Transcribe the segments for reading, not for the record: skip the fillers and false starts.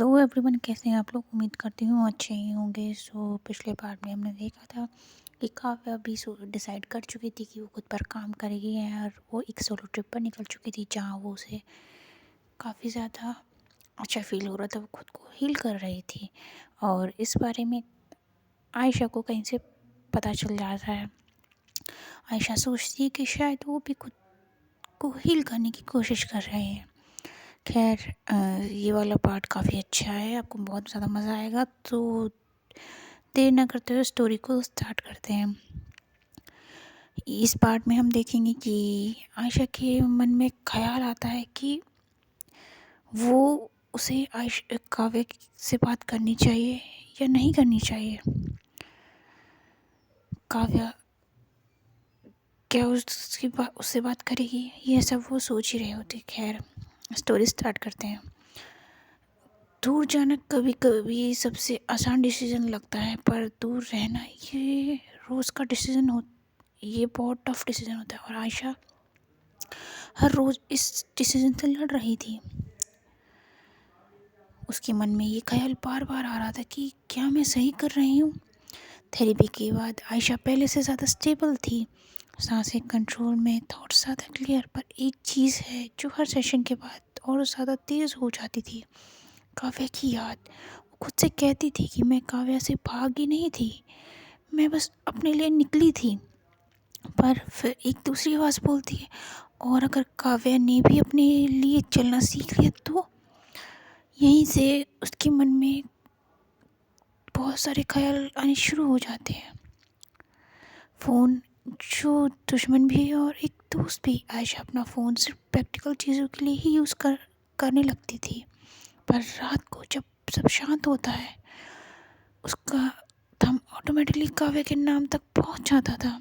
Hello everyone, कैसे हैं आप लोग। उम्मीद करती हूँ अच्छे ही होंगे। पिछले पार्ट में हमने देखा था कि काव्या अभी डिसाइड कर चुकी थी कि वो खुद पर काम करेगी है और वो एक सोलो ट्रिप पर निकल चुकी थी जहाँ वो उसे काफ़ी ज़्यादा अच्छा फील हो रहा था। वो खुद को हील कर रही थी और इस बारे में आयशा को कहीं से पता चल जाता है। आयशा सोचती है कि शायद वो भी खुद को हील करने की कोशिश कर रहे हैं। खैर, ये वाला पार्ट काफ़ी अच्छा है, आपको बहुत ज़्यादा मज़ा आएगा। तो देर ना करते हुए स्टोरी को स्टार्ट करते हैं। इस पार्ट में हम देखेंगे कि आयशा के मन में ख्याल आता है कि वो उसे काव्य से बात करनी चाहिए या नहीं करनी चाहिए। काव्या क्या उससे बात करेगी, ये सब वो सोच ही रहे होते। खैर, स्टोरी स्टार्ट करते हैं। दूर जाना कभी कभी सबसे आसान डिसीज़न लगता है, पर दूर रहना ये रोज़ का डिसीज़न ये बहुत टफ डिसीज़न होता है। और आयशा हर रोज़ इस डिसीज़न से लड़ रही थी। उसके मन में ये ख्याल बार बार आ रहा था कि क्या मैं सही कर रही हूँ। थेरेपी के बाद आयशा पहले से ज़्यादा स्टेबल थी, सांसें कंट्रोल में, थॉट्स ज़्यादा क्लियर। पर एक चीज़ है जो हर सेशन के बाद और ज़्यादा तेज़ हो जाती थी, काव्या की याद। वो खुद से कहती थी कि मैं काव्या से भागी नहीं थी, मैं बस अपने लिए निकली थी। पर फिर एक दूसरी आवाज़ बोलती है, और अगर काव्या ने भी अपने लिए चलना सीख लिया तो। यहीं से उसके मन में बहुत सारे ख्याल आने शुरू हो जाते हैं। फ़ोन जो दुश्मन भी है और एक दोस्त भी। आयशा अपना फ़ोन सिर्फ प्रैक्टिकल चीज़ों के लिए ही करने लगती थी। पर रात को जब सब शांत होता है, उसका थंब ऑटोमेटिकली काव्या के नाम तक पहुंच जाता था।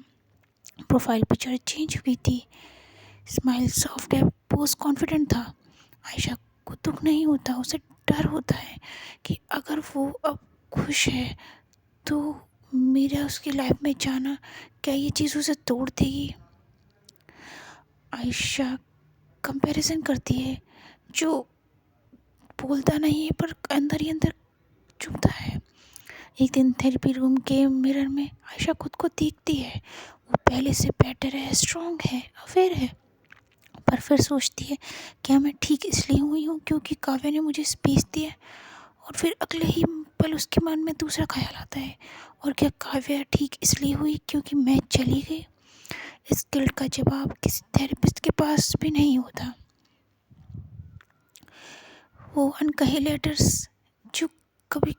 प्रोफाइल पिक्चर चेंज हुई थी, स्माइल सॉफ्ट है, पोस्ट कॉन्फिडेंट था। आयशा को दुख नहीं होता, उसे डर होता है कि अगर वो अब खुश है तो मेरा उसकी लाइफ में जाना, क्या ये चीज़ उसे तोड़ देगी। आयशा कंपैरिजन करती है, जो बोलता नहीं है पर अंदर ही अंदर चुभता है। एक दिन थेरेपी रूम के मिरर में आयशा खुद को देखती है। वो पहले से बेटर है, स्ट्रॉन्ग है, अवेयर है। पर फिर सोचती है, क्या मैं ठीक इसलिए हुई हूँ क्योंकि काव्या ने मुझे स्पेस दिया। और फिर अगले ही पल उसके मन में दूसरा ख्याल आता है, और क्या काव्या ठीक इसलिए हुई क्योंकि मैं चली गई। इस गिल्ट का जवाब किसी थेरेपिस्ट के पास भी नहीं होता। वो अनकहे लेटर्स जो कभी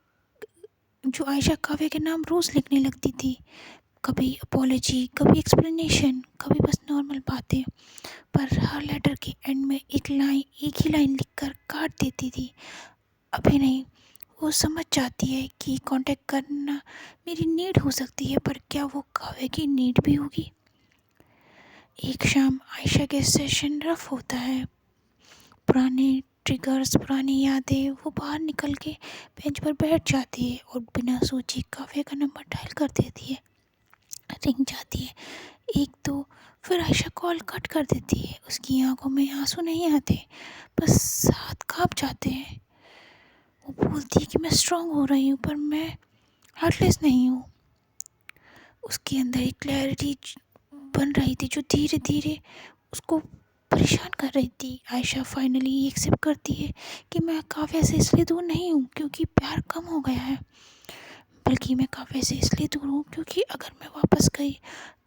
जो आयशा काव्या के नाम रोज़ लिखने लगती थी, कभी अपॉलोजी, कभी एक्सप्लेनेशन, कभी बस नॉर्मल बातें। पर हर लेटर के एंड में एक ही लाइन लिखकर काट देती थी, अभी नहीं। वो समझ जाती है कि कांटेक्ट करना मेरी नीड हो सकती है, पर क्या वो काव्या की नीड भी होगी। एक शाम आयशा के सेशन रफ होता है, पुराने ट्रिगर्स, पुरानी यादें। वो बाहर निकल के बेंच पर बैठ जाती है और बिना सोचे काव्या का नंबर डायल कर देती है। रिंग जाती है एक दो, फिर आयशा कॉल कट कर देती है। उसकी आंखों में आंसू नहीं आते, बस हाथ कांप जाते हैं। वो बोलती है कि मैं स्ट्रांग हो रही हूँ, पर मैं हार्टलेस नहीं हूँ। उसके अंदर एक क्लैरिटी बन रही थी जो धीरे धीरे उसको परेशान कर रही थी। आयशा फाइनली ये एक्सेप्ट करती है कि मैं काव्या से इसलिए दूर नहीं हूँ क्योंकि प्यार कम हो गया है, बल्कि मैं काव्या से इसलिए दूर हूँ क्योंकि अगर मैं वापस गई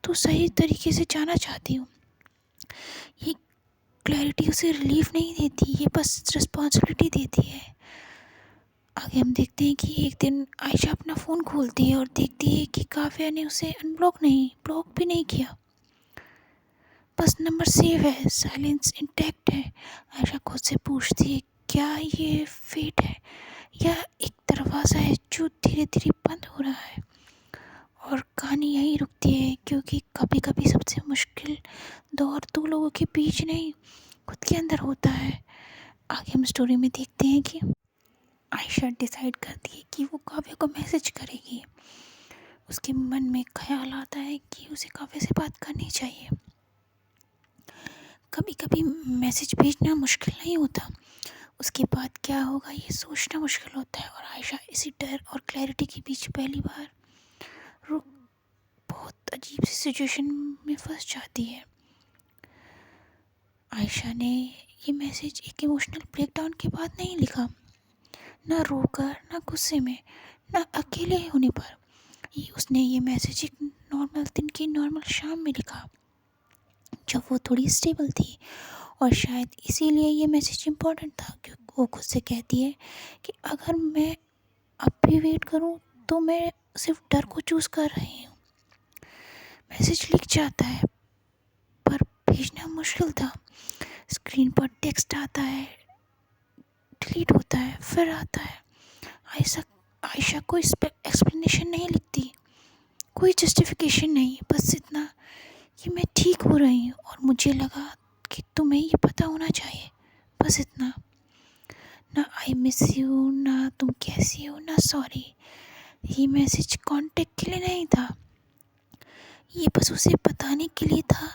तो सही तरीके से जाना चाहती हूँ। ये क्लैरिटी उसे रिलीफ नहीं देती, ये बस रिस्पॉन्सिबिलिटी देती है। आगे हम देखते हैं कि एक दिन आयशा अपना फ़ोन खोलती है और देखती है कि काव्या ने उसे अनब्लॉक नहीं, ब्लॉक भी नहीं किया, बस नंबर सेव है, साइलेंस इंटैक्ट है। आयशा खुद से पूछती है, क्या ये फेट है या एक दरवाज़ा है जो धीरे धीरे बंद हो रहा है। और कहानी यहीं रुकती है, क्योंकि कभी कभी सबसे मुश्किल दौर दो लोगों के बीच नहीं, खुद के अंदर होता है। आगे हम स्टोरी में देखते हैं कि आयशा डिसाइड करती है कि वो काव्या को मैसेज करेगी। उसके मन में ख्याल आता है कि उसे काव्या से बात करनी चाहिए। कभी कभी मैसेज भेजना मुश्किल नहीं होता, उसके बाद क्या होगा ये सोचना मुश्किल होता है, और आयशा इसी डर और क्लैरिटी के बीच पहली बार रुक बहुत अजीब सी सिचुएशन में फंस जाती है। आयशा ने ये मैसेज एक इमोशनल ब्रेकडाउन के बाद नहीं लिखा, ना रोकर, ना गुस्से में, ना अकेले होने पर। उसने ये मैसेज एक नॉर्मल दिन की नॉर्मल शाम में लिखा, जब वो थोड़ी स्टेबल थी। और शायद इसीलिए ये मैसेज इम्पोर्टेंट था, क्योंकि वो खुद से कहती है कि अगर मैं अब भी वेट करूं तो मैं सिर्फ डर को चूज़ कर रही हूँ। मैसेज लिख जाता है पर भेजना मुश्किल था। स्क्रीन पर टेक्स्ट आता है, डिलीट होता है, फिर आता है। आयशा आयशा कोई एक्सप्लेनेशन नहीं लिखती, कोई जस्टिफिकेशन नहीं, बस इतना कि मैं ठीक हो रही हूँ और मुझे लगा कि तुम्हें ये पता होना चाहिए, बस इतना। ना आई मिस यू, ना तुम कैसी हो, ना सॉरी। ये मैसेज कांटेक्ट के लिए नहीं था, ये बस उसे बताने के लिए था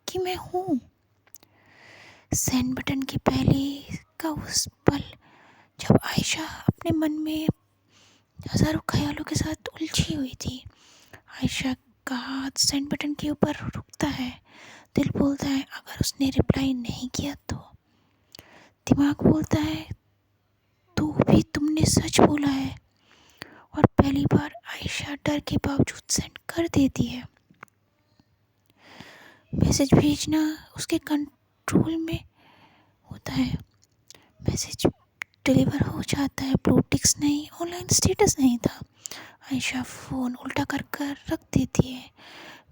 कि मैं हूँ। सेंड बटन के पहले का उस पल जब आयशा अपने मन में हज़ारों ख्यालों के साथ उलझी हुई थी। आयशा का हाथ सेंड बटन के ऊपर रुकता है। दिल बोलता है अगर उसने रिप्लाई नहीं किया तो। दिमाग बोलता है तो भी तुमने सच बोला है। और पहली बार आयशा डर के बावजूद सेंड कर देती है। मैसेज भेजना उसके कंट्रोल में होता है। मैसेज डिलीवर हो जाता है, ब्लू टिक्स नहीं, ऑनलाइन स्टेटस नहीं था। आयशा फ़ोन उल्टा कर कर रख देती है।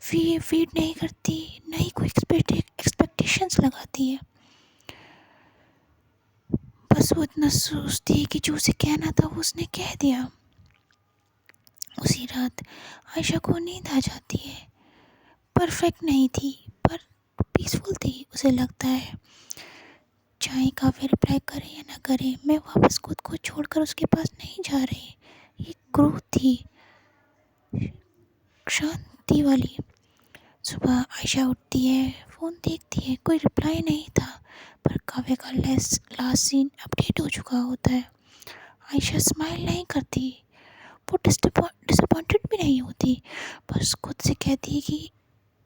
फीड नहीं करती, नहीं कोई एक्सपेक्टेशंस लगाती है। बस वो इतना सोचती है कि जो उसे कहना था वो उसने कह दिया। उसी रात आयशा को नींद आ जाती है। परफेक्ट नहीं थी पर पीसफुल थी। उसे लगता है चाहे काफ़ी रिप्लाई करे या ना करे, मैं वापस खुद को छोड़कर उसके पास नहीं जा रही। ये ग्रोथ थी, शांति वाली। सुबह आयशा उठती है, फ़ोन देखती है, कोई रिप्लाई नहीं था, पर काव्य का लास्ट सीन अपडेट हो चुका होता है। आयशा स्माइल नहीं करती, वो डिसअपॉइंटेड भी नहीं होती, बस खुद से कहती है कि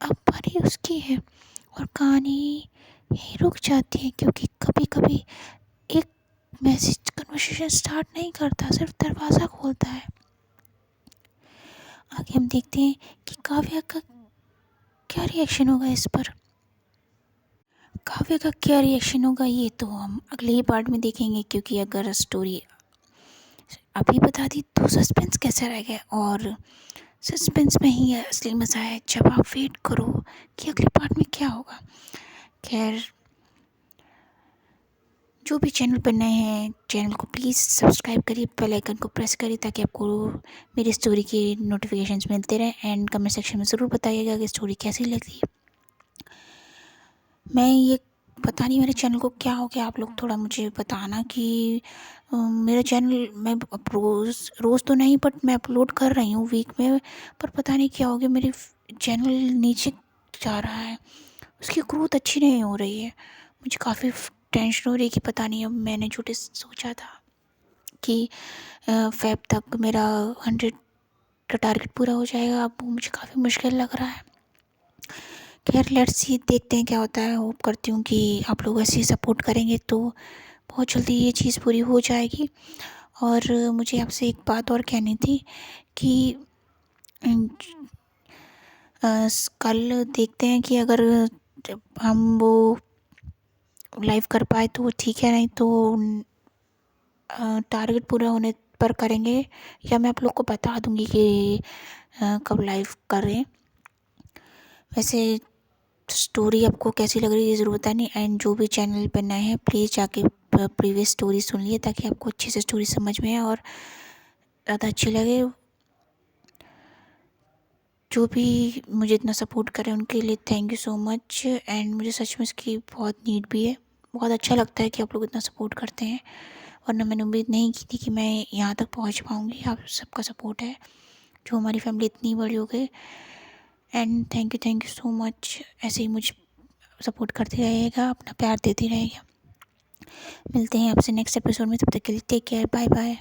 अब बारी उसकी है। और कहानी यहीं रुक जाती है, क्योंकि कभी कभी एक मैसेज कन्वर्सेशन स्टार्ट नहीं करता, सिर्फ दरवाज़ा खोलता है। आगे हम देखते हैं कि काव्या का क्या रिएक्शन होगा इस पर। काव्य का क्या रिएक्शन होगा ये तो हम अगले ही पार्ट में देखेंगे, क्योंकि अगर स्टोरी अभी बता दी तो सस्पेंस कैसा रह गया। और सस्पेंस में ही असली मज़ा है, जब आप वेट करो कि अगले पार्ट में क्या होगा। खैर, जो भी चैनल पर नए हैं, चैनल को प्लीज़ सब्सक्राइब करिए, बेल आइकन को प्रेस करिए, ताकि आपको मेरी स्टोरी की नोटिफिकेशंस मिलते रहें। एंड कमेंट सेक्शन में ज़रूर बताइएगा कि स्टोरी कैसी लगी। मैं ये पता नहीं मेरे चैनल को क्या हो गया, आप लोग थोड़ा मुझे बताना कि मेरा चैनल मैं रोज़ तो नहीं बट मैं अपलोड कर रही हूँ वीक में, पर पता नहीं क्या हो गया, मेरे चैनल नीचे जा रहा है, उसकी ग्रोथ अच्छी नहीं हो रही है। मुझे काफ़ी टेंशन हो रही है कि पता नहीं, अब मैंने छोटे सोचा था कि फेब तक मेरा 100 का टारगेट पूरा हो जाएगा, अब वो मुझे काफ़ी मुश्किल लग रहा है। खैर लेट्स सी, देखते हैं क्या होता है। होप करती हूँ कि आप लोग ऐसे ही सपोर्ट करेंगे तो बहुत जल्दी ये चीज़ पूरी हो जाएगी। और मुझे आपसे एक बात और कहनी थी कि कल देखते हैं कि अगर हम वो लाइव कर पाए तो ठीक है, नहीं तो टारगेट पूरा होने पर करेंगे, या मैं आप लोग को बता दूँगी कि कब लाइव करें। वैसे स्टोरी आपको कैसी लग रही है ये ज़रूर बतानी। एंड जो भी चैनल पर नए हैं प्लीज़ जाके प्रीवियस स्टोरी सुन लिए, ताकि आपको अच्छे से स्टोरी समझ में आए और ज़्यादा अच्छी लगे। जो भी मुझे इतना सपोर्ट करे उनके लिए thank you so much. And मुझे सच में इसकी बहुत नीड भी है। बहुत अच्छा लगता है कि आप लोग इतना सपोर्ट करते हैं, वरना मैंने उम्मीद नहीं की थी कि मैं यहाँ तक पहुँच पाऊँगी। आप सबका सपोर्ट है जो हमारी फैमिली इतनी बड़ी हो गई। And thank you so much. ऐसे ही मुझे सपोर्ट करते रहिएगा, अपना प्यार देते रहिएगा। मिलते हैं आपसे नेक्स्ट एपिसोड में, तब तक के लिए टेक केयर, बाय बाय।